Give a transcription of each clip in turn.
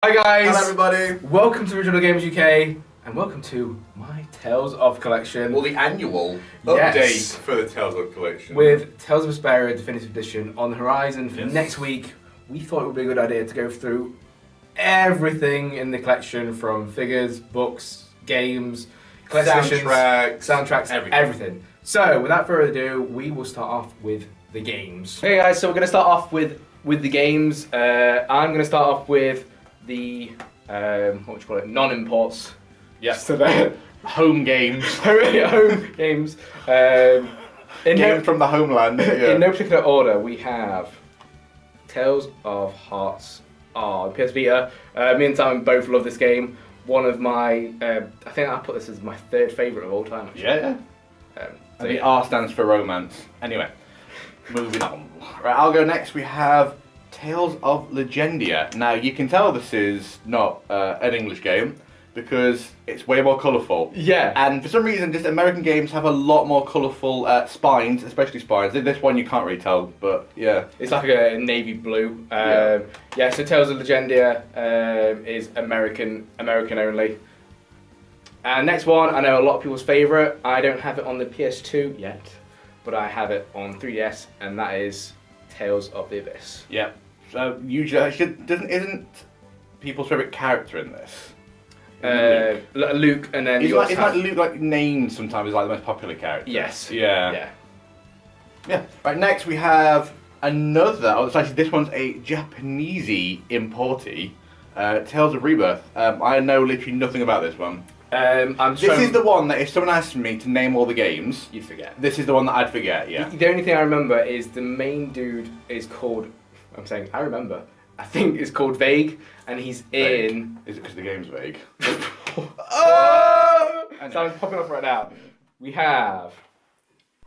Hi guys! Hello everybody! Welcome to Original Games UK and welcome to my Tales of Collection. Well, the annual Yes. update for the Tales of Collection. With Tales of Vesperia Definitive Edition on the horizon for Yes. next week. We thought it would be a good idea to go through everything in the collection, from figures, books, games, collections, soundtracks, everything. So without further ado, we will start off with the games. Hey guys, so we're going to start off with the games. I'm going to start off with the what would you call it? Non-imports. Yes. So the Home games. home games. Games from the homeland. Yeah. In no particular order, we have Tales of Hearts on PS Vita. Me and Simon both love this game. One of my, I think I put this as my third favourite of all time. Actually. Yeah. So The yeah. R stands for romance. Anyway, moving on. Right, I'll go next. We have Tales of Legendia. Now, you can tell this is not an English game because it's way more colourful. Yeah. And for some reason, just American games have a lot more colourful spines, especially spines. This one you can't really tell, but yeah. It's like a navy blue. Yeah. So Tales of Legendia is American only. And next one, I know a lot of people's favourite. I don't have it on the PS2 yet, but I have it on 3DS, and that is Tales of the Abyss. Yeah. So usually, isn't people's favourite character in this? Luke, and then Is you like, also is like have... Luke like named sometimes as like the most popular character? Yes. Yeah. Right. Next we have another. Oh, it's actually this one's a Japanesey importy. Tales of Rebirth. I know literally nothing about this one. This is the one that if someone asked me to name all the games, you'd forget. this is the one that I'd forget. Yeah. The only thing I remember is the main dude is called. I'm saying I remember. I think it's called Vague, and he's in. Is it because the game's vague? Oh! So I'm popping off right now. We have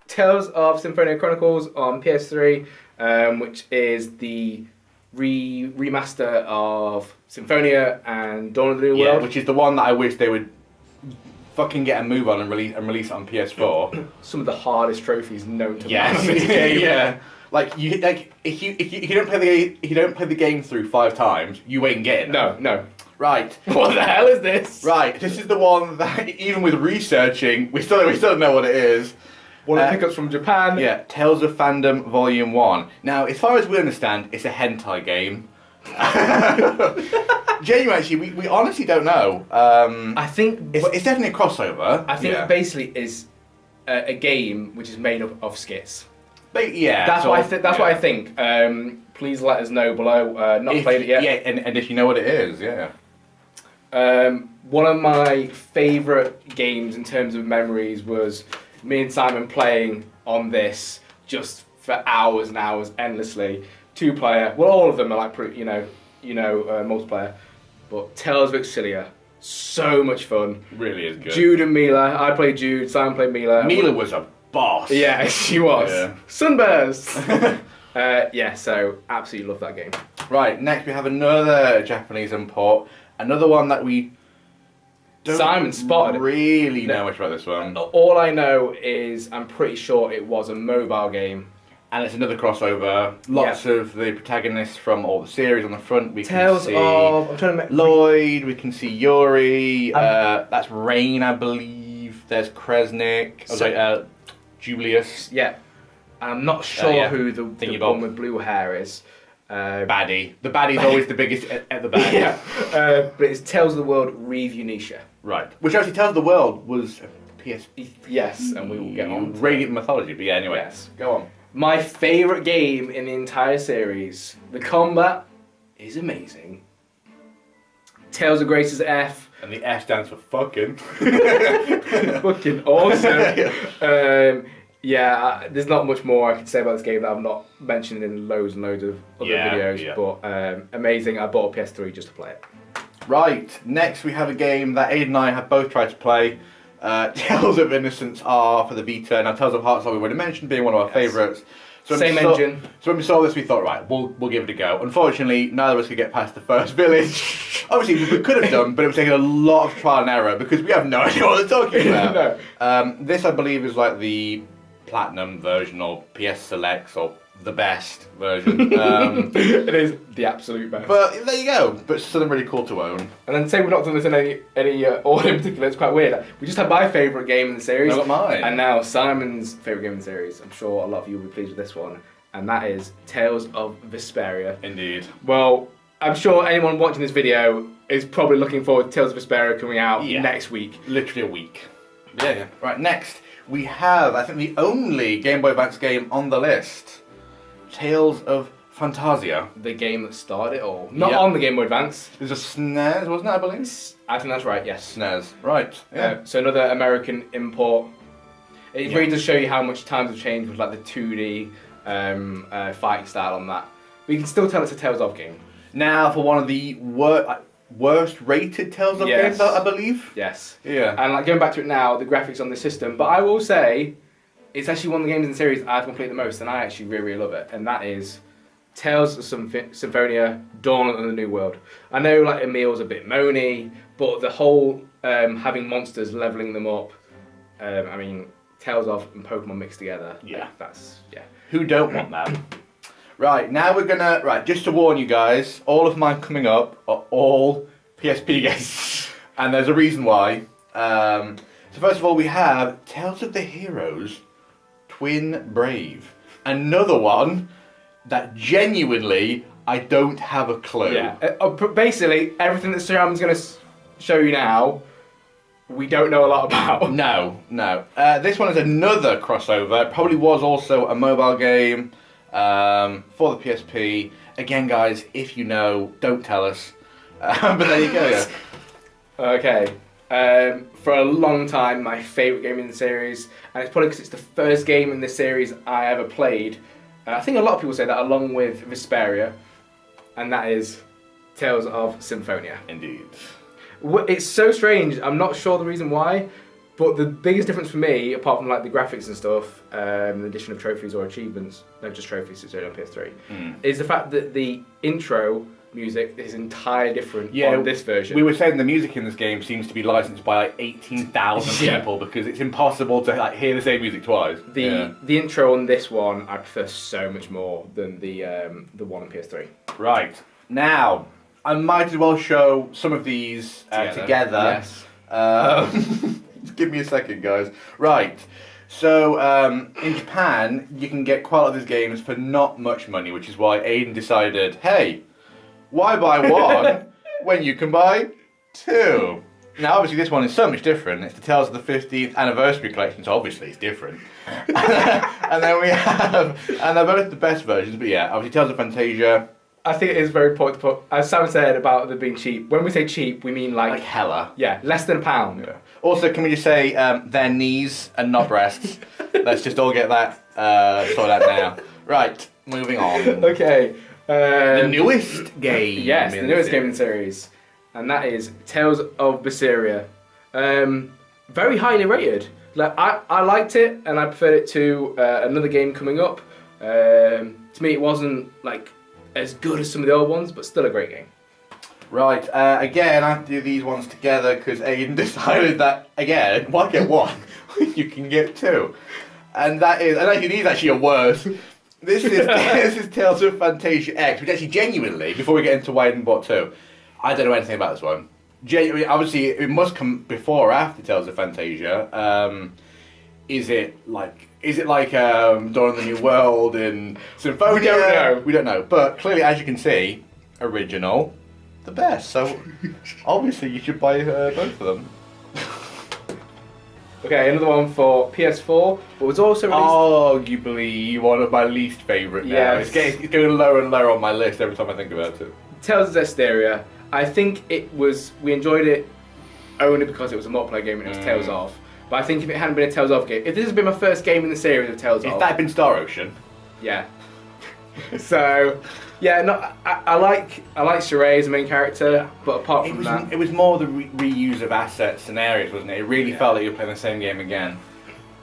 Tales of Symphonia Chronicles on PS3, which is the remaster of Symphonia and Dawn of the New Yeah, World. which is the one that I wish they would fucking get a move on and release it on PS4. Some of the hardest trophies known to Yes. man in this game. Yeah. Like if you don't play the game through 5 times, you ain't getting it. No. Right. What the hell is this? Right. This is the one that even with researching, we still don't know what it is. One of the pickups from Japan. Yeah, Tales of Fandom Volume 1. Now, as far as we understand, it's a hentai game. Genuinely, actually, we honestly don't know. I think It's definitely a crossover. I think yeah. it basically is a game which is made up of skits. Yeah. That's so- what that's what I yeah. think. Please let us know below. Not If- played it yet. Yeah, and if you know what it is, yeah. One of my favourite games in terms of memories was me and Simon playing on this just for hours and hours endlessly. 2-player. Well, all of them are like pretty, multiplayer. But Tales of Exilia, so much fun. Really is good. Jude and Mila. I played Jude. Simon played Mila. Mila was a boss. Yeah, she was. Yeah. Sunburst. So absolutely love that game. Right, next we have another Japanese import. Another one that we don't Simon spotted it. really know much about this one. All I know is I'm pretty sure it was a mobile game. And it's another crossover. Lots of the protagonists from all the series on the front. We Tales can see of... I'm trying to make... Lloyd, we can see Yuri, that's Rain, I believe. There's Kresnik, Julius. Yeah. I'm not sure who the Thingy one Bob. with blue hair is. Baddie. The baddie's always the biggest at the back. Yeah. But it's Tales of the World Reeve Unisha. Right. Which actually Tales of the World was a PS... Yes, and we will get on to Radiant Mythology, but yeah, anyway. Yes. Go on. My favourite game in the entire series. The combat is amazing. Tales of Grace's F. And the F stands for fucking. Fucking awesome. There's not much more I can say about this game that I've not mentioned in loads and loads of other videos, but amazing. I bought a PS3 just to play it. Right, next we have a game that Aiden and I have both tried to play. Tales of Innocence R for the Vita. Now Tales of Hearts, like we already mentioned, being one of our favourites. So Same engine. So when we saw this, we thought, right, we'll give it a go. Unfortunately, neither of us could get past the first village. Obviously, we could have done, but it was taking a lot of trial and error because we have no idea what they're talking about. No. This, I believe, is like the Platinum version or PS Selects or the best version. It is the absolute best. But there you go. But it's something really cool to own. And then say we've not done this in any order in particular, it's quite weird. We just had my favourite game in the series. I got mine. And now Simon's favourite game in the series. I'm sure a lot of you will be pleased with this one. And that is Tales of Vesperia. Indeed. Well, I'm sure anyone watching this video is probably looking forward to Tales of Vesperia coming out next week. Literally a week. Yeah. Right, next we have, I think, the only Game Boy Advance game on the list. Tales of Fantasia. The game that started it all. Not on the Game Boy Advance. There's a SNES, wasn't it, I believe? I think that's right, yes. SNES. Right. Yeah. So another American import. It really does show you how much times have changed with like the 2D fighting style on that. But you can still tell it's a Tales of game. Now for one of the worst rated Tales of games, I believe. Yes. Yeah. And like going back to it now, the graphics on the system. But I will say, it's actually one of the games in the series I've completed the most, and I actually really love it. And that is Tales of Symphonia: Dawn of the New World. I know like Emil's a bit moany, but the whole having monsters, leveling them up. I mean, Tales of and Pokemon mixed together. Yeah. That's Who don't want that? Right, now we're gonna, just to warn you guys, all of mine coming up are all PSP games. And there's a reason why. So first of all, we have Tales of the Heroes, Twin Brave. Another one that genuinely, I don't have a clue. Yeah. Basically, everything that Shaman's going to show you now, we don't know a lot about. No. This one is another crossover. It probably was also a mobile game. For the PSP. Again, guys, if you know, don't tell us. But there you go, yeah. Okay. For a long time, my favourite game in the series, and it's probably because it's the first game in the series I ever played. I think a lot of people say that along with Vesperia, and that is Tales of Symphonia. Indeed. It's so strange, I'm not sure the reason why, but the biggest difference for me, apart from like the graphics and stuff, the addition of trophies or achievements, no, just trophies, it's only on PS3, is the fact that the intro music is entirely different on this version. We were saying the music in this game seems to be licensed by like 18,000 people because it's impossible to like hear the same music twice. The intro on this one I prefer so much more than the one on PS3. Right. Now, I might as well show some of these together. Yes. Just give me a second, guys. Right. So, in Japan, you can get quite a lot of these games for not much money, which is why Aiden decided, hey, why buy one when you can buy two? Now, obviously, this one is so much different. It's the Tales of the 50th Anniversary Collection, so obviously it's different. And then we have, and they're both the best versions, but yeah, obviously Tales of Fantasia. I think it is very important to put, as Sam said about them being cheap, when we say cheap, we mean like hella. Yeah, less than £1. Yeah. Also, can we just say their knees and not breasts? Let's just all get that sorted out now. Right, moving on. Okay. The newest game. Yes, the newest game in the series. And that is Tales of Berseria. Very highly rated. Like I liked it, and I preferred it to another game coming up. To me, it wasn't like as good as some of the old ones, but still a great game. Right, again, I have to do these ones together because Aiden decided that, again, why get one when you can get two? And actually these actually are worse. This is Tales of Fantasia X, which actually genuinely, before we get into why I didn't bought two, I don't know anything about this one. Genuinely, obviously, it must come before or after Tales of Fantasia. Is it like Dawn of the New World and Symphonia? We don't know. We don't know. But clearly, as you can see, original, the best. So obviously, you should buy both of them. Okay, another one for PS4, but was also released... Arguably one of my least favourite now. Yes. It's going lower and lower on my list every time I think about it. Tales of Zestiria. I think we enjoyed it only because it was a multiplayer game and it was Tales of. But I think if it hadn't been a Tales of game, if this had been my first game in the series of Tales of... If that had been Star Ocean. Yeah. So, yeah, no, I like Sheree as the main character, but apart from that... It was more the reuse of assets and areas, wasn't it? It really felt like you were playing the same game again.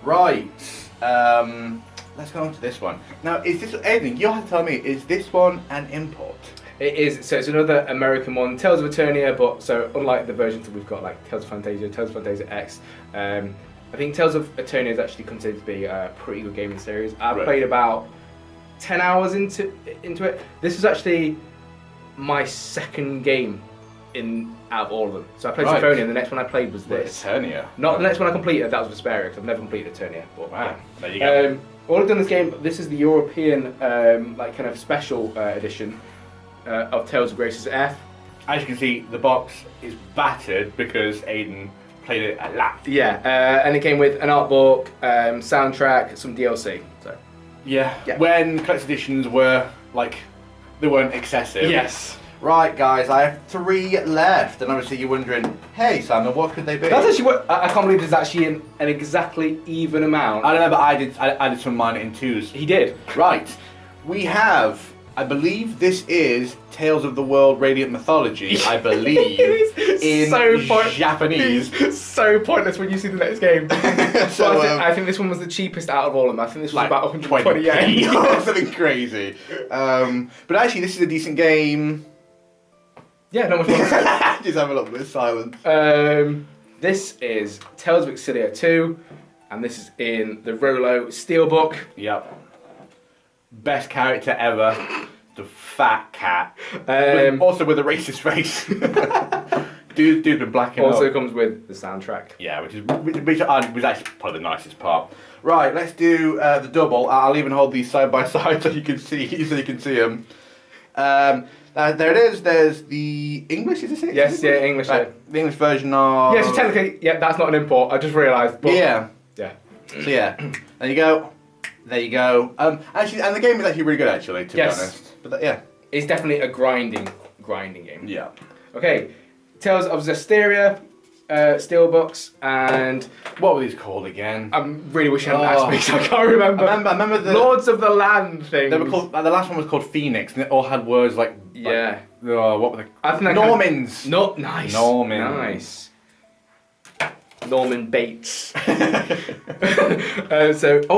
Right. Let's go on to this one. Now, is this... Aiden, you'll have to tell me, is this one an import? It is, so it's another American one, Tales of Eternia, but so unlike the versions that we've got, like Tales of Fantasia X, I think Tales of Eternia is actually considered to be a pretty good game in the series. I've played about 10 hours into it. This was actually my second game out of all of them. So I played Symphonia, and the next one I played was this. Eternia. Not the next one I completed, that was Vesperia, because I've never completed Eternia. But, wow, yeah. there you go. All I've done this game, this is the European like kind of special edition of Tales of Graces F. As you can see, the box is battered because Aiden played it a lot. Yeah, and it came with an art book, soundtrack, some DLC. So yeah. When collector's editions were like, they weren't excessive. Yes. Right, guys, I have 3 left, and obviously you're wondering, hey, Simon, what could they be? That's actually what I can't believe there's actually an exactly even amount. I don't know, but I did some mine in 2s. He did. Right, we have, I believe this is Tales of the World Radiant Mythology, I believe, in Japanese. It's so pointless when you see the next game. So I think this one was the cheapest out of all of them. I think this was like about 120 yen. Something crazy. But actually, this is a decent game. Yeah, not much more to say. Just have a look with silence. This is Tales of Exilia 2, and this is in the Rolo Steelbook. Yep. Best character ever, the fat cat. Also with a racist face. Dude's been blacking also up. comes with the soundtrack. Yeah, which was actually probably the nicest part. Right, let's do the double. I'll even hold these side by side so you can see them. There it is. There's the English. Is this it? Yes, yeah, English. Right. Yeah. The English version of. Yeah, so technically, yeah, that's not an import. I just realised. But Yeah. Yeah. So yeah, there you go. There you go. Actually, and the game is actually really good. Actually, to be honest. But yeah, it's definitely a grinding game. Yeah. Okay, Tales of Zestiria, Steelbooks, and what were these called again? I'm really wishing I hadn't asked me because I can't remember. I remember the Lords of the Land thing. They were called. The last one was called Phoenix, and it all had words like. Yeah. What were they? I think Normans. Nice. Normans. Nice. Norman Bates. Oh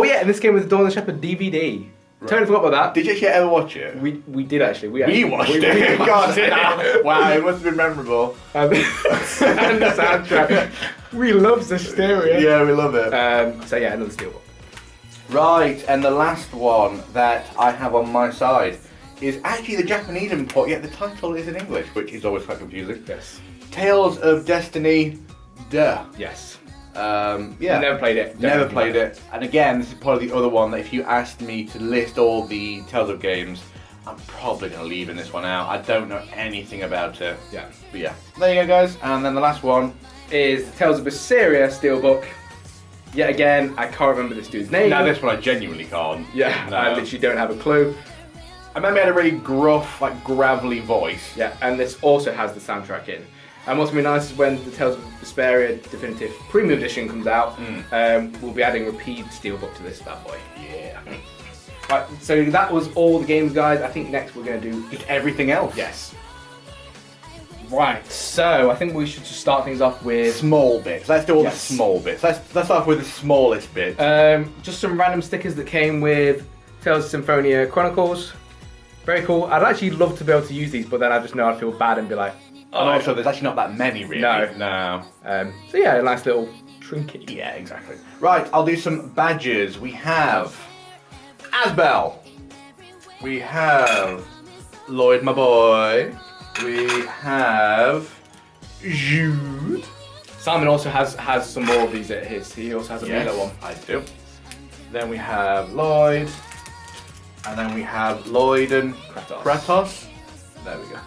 yeah, and this game was the Dawn of the Shepherd DVD. Right. Totally forgot about that. Did you actually ever watch it? We did actually. We watched it. God, wow, it must have been memorable. And the soundtrack. We love Zestiria. Yeah, we love it. So yeah, another Steelbook. Right, and the last one that I have on my side is actually the Japanese import, yet the title is in English, which is always quite confusing. Yes. Tales of Destiny. Duh. Yes. Yeah. Never played it. Never played it. And again, this is probably the other one that if you asked me to list all the Tales of games, I'm probably going to leave in this one out. I don't know anything about it. Yeah. But yeah. There you go, guys. And then the last one is the Tales of Berseria Steelbook. Yet again, I can't remember this dude's name. No, this one I genuinely can't. Yeah, no. I literally don't have a clue. I remember he had a really gruff, like gravelly voice. Yeah, and this also has the soundtrack in. And what's going to be nice is when the Tales of Vesperia Definitive Premium Edition comes out, we'll be adding Repeat Steelbook to this bad boy. Yeah. Right, so that was all the games, guys. I think next we're going to do just everything else. Yes. Right, so I think we should just start things off with small bits. Let's do all the small bits. Let's start with the smallest bit. Just some random stickers that came with Tales of Symphonia Chronicles. Very cool. I'd actually love to be able to use these, but then I just know I'd feel bad and be like, and also, there's actually not that many, really. No. So yeah, a nice little trinket. Yeah, exactly. Right, I'll do some badges. We have Asbel. We have Lloyd, my boy. We have Jude. Simon also has some more of these at his. He also has a Milo one. I do. Then we have Lloyd. And then we have Lloyd and Kratos. There we go.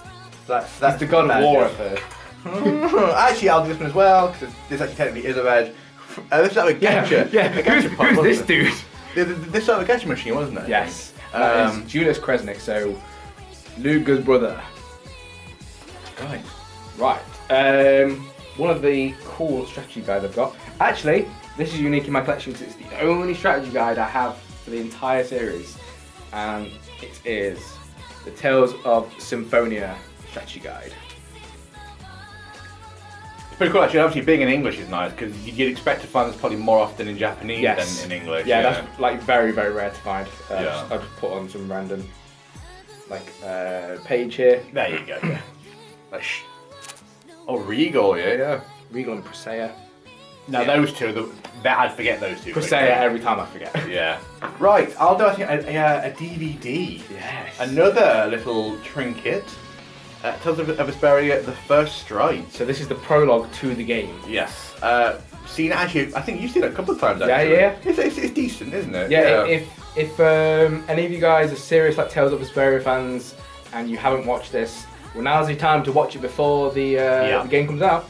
That's the God of War, I've heard. Actually, I'll do this one as well, because this actually technically is a badge. This is like a gacha. Yeah. Who's this dude? This is like a gacha machine, wasn't it? Yes. That is Julius Kresnik, so Luger's brother. Right. One of the cool strategy guides I've got. Actually, this is unique in my collection because it's the only strategy guide I have for the entire series. And it is the Tales of Symphonia strategy guide. It's pretty cool actually. Obviously, being in English is nice because you'd expect to find this probably more often in Japanese than in English. Yeah, that's like very, very rare to find. Yeah. I'll just put on some random page here. There you go. Yeah. Oh, Regal, yeah. Regal and Presea. Now those two, I'd forget those two. Cresselia every time I forget. Yeah. Right, I'll do, I think, a DVD. Yes. Another little trinket. Tales of Vesperia, The First Strike. So this is the prologue to the game. Yes. Seen it actually, I think you've seen it a couple of times actually. Yeah. It's decent, isn't it? Yeah, if any of you guys are serious like Tales of Vesperia fans and you haven't watched this, well, now's the time to watch it before the game comes out.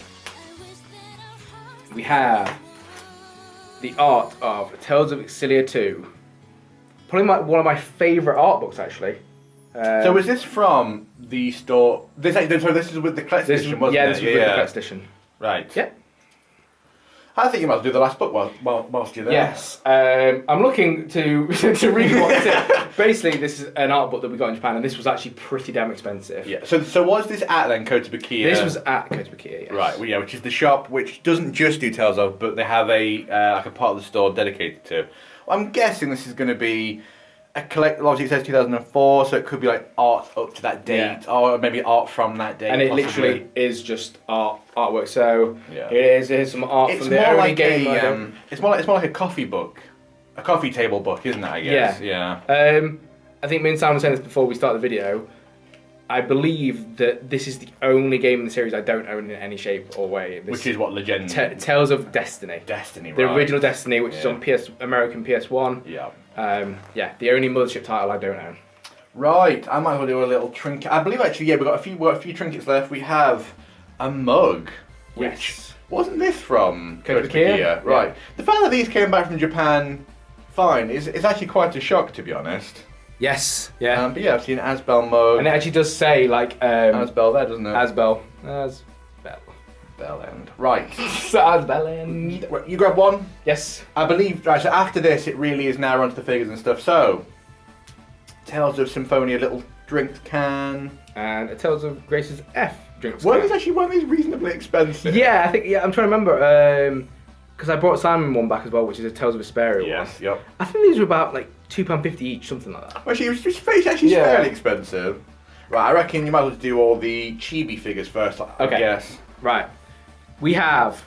We have the art of Tales of Xillia 2. Probably one of my favourite art books, actually. So is this from the store? This is with the collector's edition, wasn't it? Yeah, this was with the collector's edition. Right. Yeah. I think you might do the last book whilst you're there. Yes. I'm looking to read what's it. Basically, this is an art book that we got in Japan, and this was actually pretty damn expensive. Yeah. So was this at then Kotobukiya? This was at Kotobukiya, yes. Right. Well, yeah, which is the shop which doesn't just do Tales of, but they have a like a part of the store dedicated to. Well, I'm guessing this is going to be a collect. Obviously, it says 2004, so it could be like art up to that date, or maybe art from that date. And it possibly. literally is just artwork. So Yeah. here's some art It's from the more early like game. it's more like a coffee book, a coffee table book, isn't it? I guess. Yeah. I think me and Sam were saying this before we start the video. I believe that this is the only game in the series I don't own in any shape or way. Which is what Legend. Tales of Destiny. Destiny. The right. original Destiny, which is on American PS1. Yeah. The only mothership title I don't own. Right, I might as well do a little trinket. I believe actually, yeah, we've got a few trinkets left. We have a mug, which wasn't this from Kotobukiya? Right. Yeah. The fact that these came back from Japan, fine, is actually quite a shock, to be honest. Yes, yeah. But yeah, I've seen Asbel mug. And it actually does say like Asbel there, doesn't it? Asbel. Bell end. Right. Asbel end. You grab one. Yes. I believe. Right. So after this, it really is now onto the figures and stuff. So, Tales of Symphonia, little drink can. And a Tales of Grace's F drinks. One is actually one of these reasonably expensive. Yeah, I think. Yeah, I'm trying to remember. Because I brought Simon one back as well, which is a Tales of Vesperia one. Yes. Yep. I think these were about like £2.50 each, something like that. Well, actually, it's fairly expensive. Right. I reckon you might as well do all the chibi figures first. I guess. Right. We have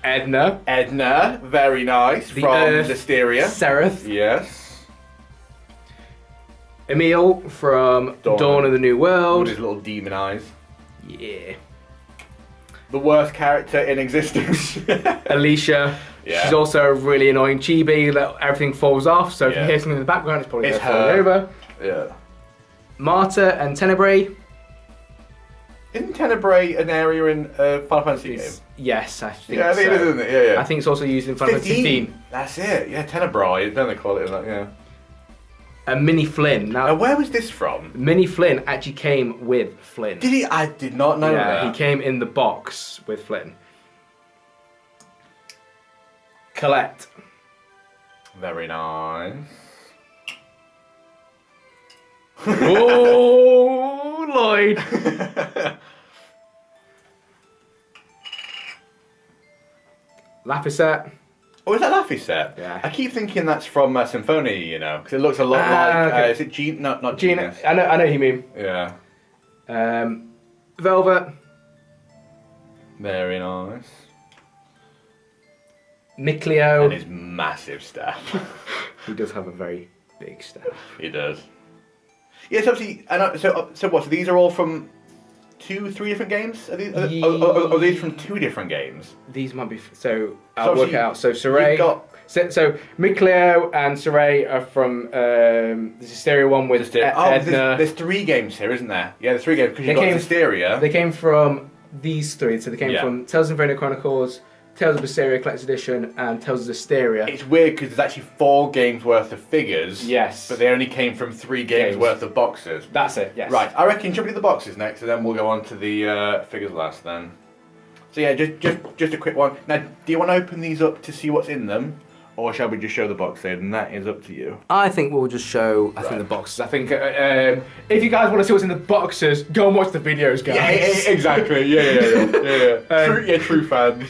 Edna. Edna, very nice. The from Earth, Listeria. Seraph. Yes. Emil from Dawn of the New World. With his little demon eyes. Yeah. The worst character in existence. Alicia. Yeah. She's also a really annoying chibi that everything falls off, so if you hear something in the background, it's probably falling over. Yeah. Marta and Tenebrae. Isn't Tenebrae an area in Final Fantasy game? Yes, I think so. Yeah, I think it is, isn't it? Yeah. I think it's also used in Final Fantasy 15. That's it. Yeah, Tenebrae. Then they call it that. Yeah. And Minnie Flynn. Now, where was this from? Minnie Flynn actually came with Flynn. Did he? I did not know that. Yeah, he came in the box with Flynn. Colette. Very nice. Oh, Lloyd. Laphicet. Oh, is that Laphicet? Yeah. I keep thinking that's from Symphonia, you know, because it looks a lot like. Okay. Is it Gene? No, not Gina. I know who you mean. Yeah. Velvet. Very nice. Mikleo. And his massive staff. He does have a very big staff. He does. Yes, obviously. So what? So these are all from 3 different games? Are these from 2 different games? These might be. So I'll work it out. So Saray. So Mikleo and Saray are from the Hysteria one with Edna. There's 3 games here, isn't there? Yeah, there's 3 games because you've got Hysteria. They came from these 3. So they came from Tales of Symphonia Chronicles, Tales of Hysteria Collector's Edition, and Tales of Hysteria. It's weird because there's actually 4 games worth of figures. Yes. But they only came from 3 games worth of boxes. That's it, yes. Right, I reckon jump into the boxes next, and then we'll go on to the figures last then. So yeah, just a quick one. Now, do you want to open these up to see what's in them? Or shall we just show the box there? And that is up to you. I think we'll just show the boxes. I think if you guys want to see what's in the boxes, go and watch the videos, guys. Yeah, exactly. Yeah. True fans.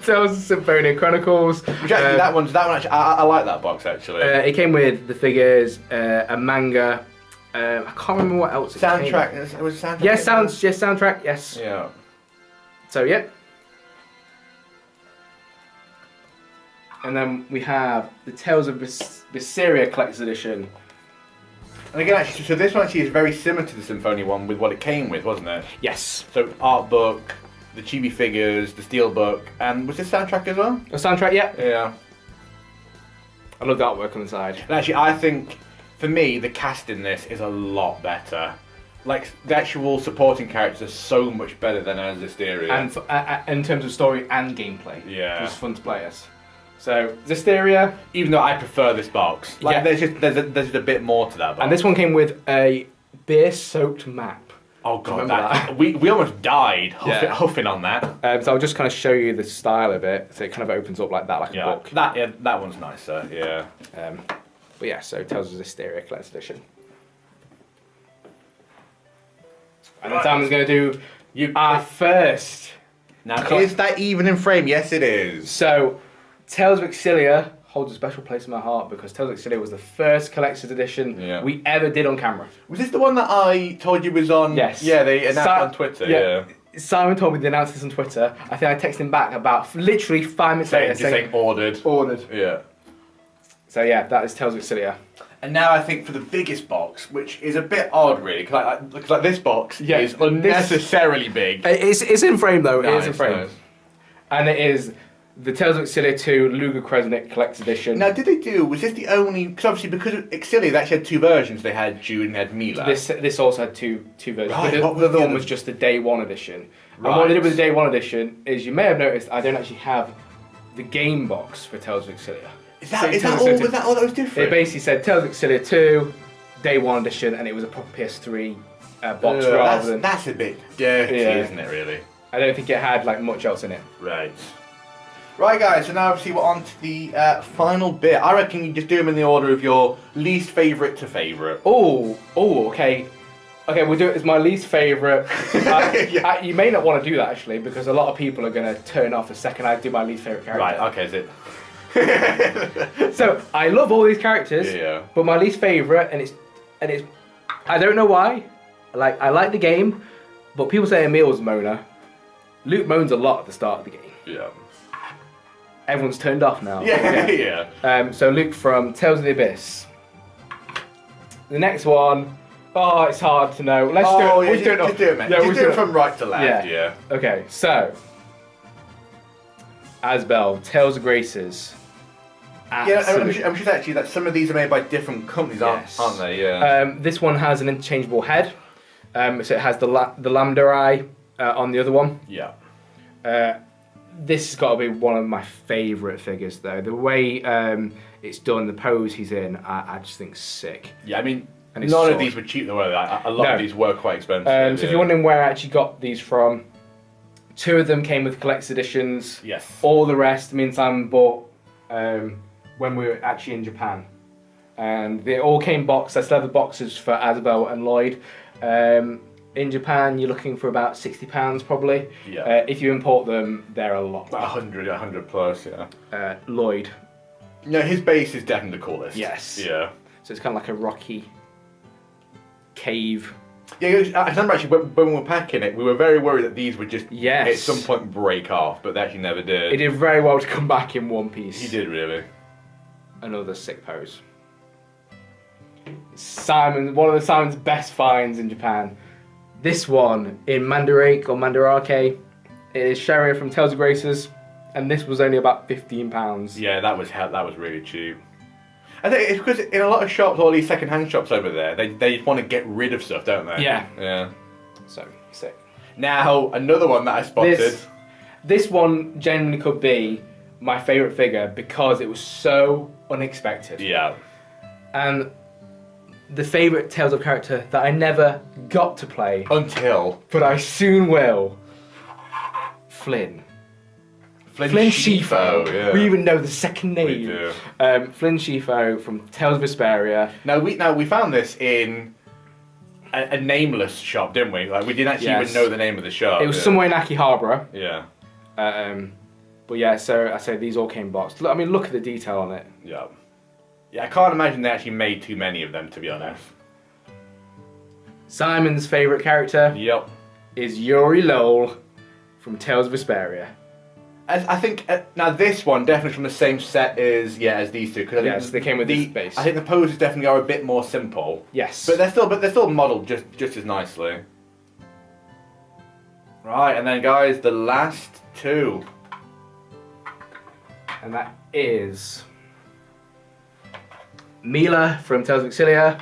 Tales of Symphonia Chronicles. Which actually, that one actually, I like that box actually. It came with the figures, a manga. I can't remember what else. Soundtrack. Was it soundtrack? Yes, soundtrack. Yes. Yeah. So yeah. And then we have the Tales of Berseria Collector's Edition. And again, actually, so this one actually is very similar to the Symphonia one with what it came with, wasn't it? Yes. So art book, the chibi figures, the steel book, and was this soundtrack as well? A soundtrack, yeah. Yeah. I love the artwork on the side. And actually, I think, for me, the cast in this is a lot better. Like, the actual supporting characters are so much better than as Zestiria. And in terms of story and gameplay. Yeah. It's fun to play as. So, Zestiria. Even though I prefer this box. Like, Yeah. there's just a bit more to that box. And this one came with a beer-soaked map. Oh god, Remember that? we almost died huffing Yeah. on that. So I'll just kind of show you the style of it. So it kind of opens up like that, like a book. That one's nicer, yeah. But yeah, so Tales of Zestiria Collector's Edition. And then Simon's going to do our first. Now, is that even in frame? Yes, it is. So, Tales of Exilia holds a special place in my heart because Tales of Exilia was the first collector's edition we ever did on camera. Was this the one that I told you was on? Yes. Yeah, they announced on Twitter, yeah. Simon told me they announced this on Twitter. I think I texted him back about literally 5 minutes later saying ordered. Ordered. Yeah. So yeah, that is Tales of Exilia. And now I think for the biggest box, which is a bit odd really, because like this box is unnecessarily big. It's in frame though, it is in frame. Nice. And it is the Tales of Exilia 2 Luger Kresnik Collector's Edition. Now, was this the only, because obviously because of Exilia they actually had two versions, they had Jude and they had Mila. This also had two versions, Right, but the other one was just the Day 1 edition. Right. And what they did with the Day 1 edition is, you may have noticed, I don't actually have the game box for Tales of Exilia. Was that all that was different? It basically said Tales of Exilia 2, Day 1 edition, and it was a proper PS3 box rather than... That's a bit dirty, isn't it, really? I don't think it had like much else in it. Right. Right, guys, so now obviously we're on to the final bit. I reckon you just do them in the order of your least favourite to favourite. Oh, okay. Okay, we'll do it as my least favourite. You may not want to do that, actually, because a lot of people are going to turn off the second I do my least favourite character. Right, okay, is it? So, I love all these characters, but my least favourite, and it's, I don't know why, like, I like the game, but people say Emil's Mona. Luke moans a lot at the start of the game. Yeah. Everyone's turned off now. Yeah. So Luke from Tales of the Abyss. The next one, it's hard to know. Let's do it. Just do it, man. Yeah, just do it from right to left. Yeah. Okay, so Asbel, Tales of Graces. Yeah, I'm sure actually that some of these are made by different companies, aren't they? Yeah. This one has an interchangeable head. So it has the lambda eye on the other one. Yeah. This has got to be one of my favourite figures, though. The way it's done, the pose he's in, I just think sick. Yeah, I mean, none of these were cheap, though, were they? A lot of these were quite expensive. So if you're wondering where I actually got these from, 2 of them came with collector's editions. Yes. All the rest, me and Simon bought when we were actually in Japan. And they all came boxed. I still have the boxes for Asbel and Lloyd. In Japan, you're looking for about £60 probably. Yeah. If you import them, they're a lot. About 100 plus, yeah. Lloyd. No, his base is definitely the coolest. Yes. Yeah. So it's kind of like a rocky cave. Yeah, I remember actually when we were packing it, we were very worried that these would just at some point break off, but they actually never did. It did very well to come back in one piece. He did, really. Another sick pose. One of Simon's best finds in Japan. This one in Mandarake or Mandarake. It is Sharia from Tales of Graces, and this was only about £15. Yeah, that was really cheap. I think it's because in a lot of shops, all these second-hand shops over there, they want to get rid of stuff, don't they? Yeah. Yeah. So sick. Now another one that I spotted. This one genuinely could be my favourite figure because it was so unexpected. Yeah. And the favourite Tales of character that I never got to play. Until. But I soon will. Flynn Scifo. Yeah. We even know the second name. We do. Flynn Scifo from Tales of Vesperia. Now we found this in a nameless shop, didn't we? Like we didn't actually even know the name of the shop. It was somewhere in Akihabara. Yeah. But yeah, so I say these all came boxed. Look, I mean, look at the detail on it. Yeah. Yeah, I can't imagine they actually made too many of them, to be honest. Simon's favourite character Yep. is Yuri Lowell from Tales of Vesperia. I think now this one definitely from the same set as these two because Yes, they came with this base. I think the poses definitely are a bit more simple. Yes, but they're still modelled just as nicely. Right, and then guys, the last two, and that is Mila from Tales of Xillia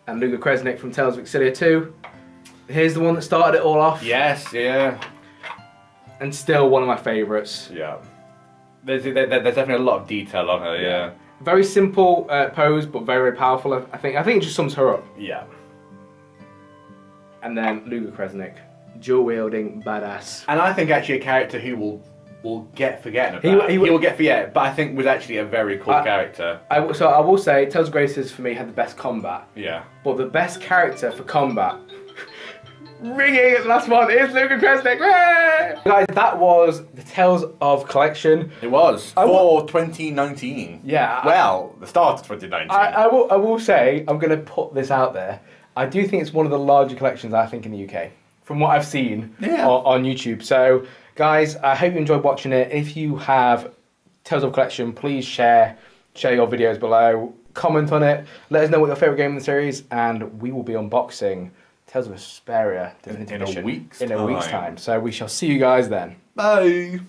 and Luger Kresnik from Tales of Xillia 2. Here's the one that started it all off. Yes, yeah. And still one of my favourites. Yeah. There's definitely a lot of detail on her, yeah. Very simple pose, but very, very powerful. I think it just sums her up. Yeah. And then Luger Kresnik, dual-wielding badass. And I think actually a character who will get forgotten about. He will get forget, but I think was actually a very cool character. So I will say, Tales of Graces for me had the best combat. Yeah. But the best character for combat, ringing at the last one, is Luger Kresnik. Guys, that was the Tales of Collection. It was for 2019. Yeah. Well, the start of 2019. I will say, I'm going to put this out there. I do think it's one of the larger collections, I think, in the UK. From what I've seen on YouTube. So, guys, I hope you enjoyed watching it. If you have Tales of Collection, please share your videos below. Comment on it. Let us know what your favourite game in the series. And we will be unboxing Tales of Vesperia Definitive Edition in a week's time. So we shall see you guys then. Bye.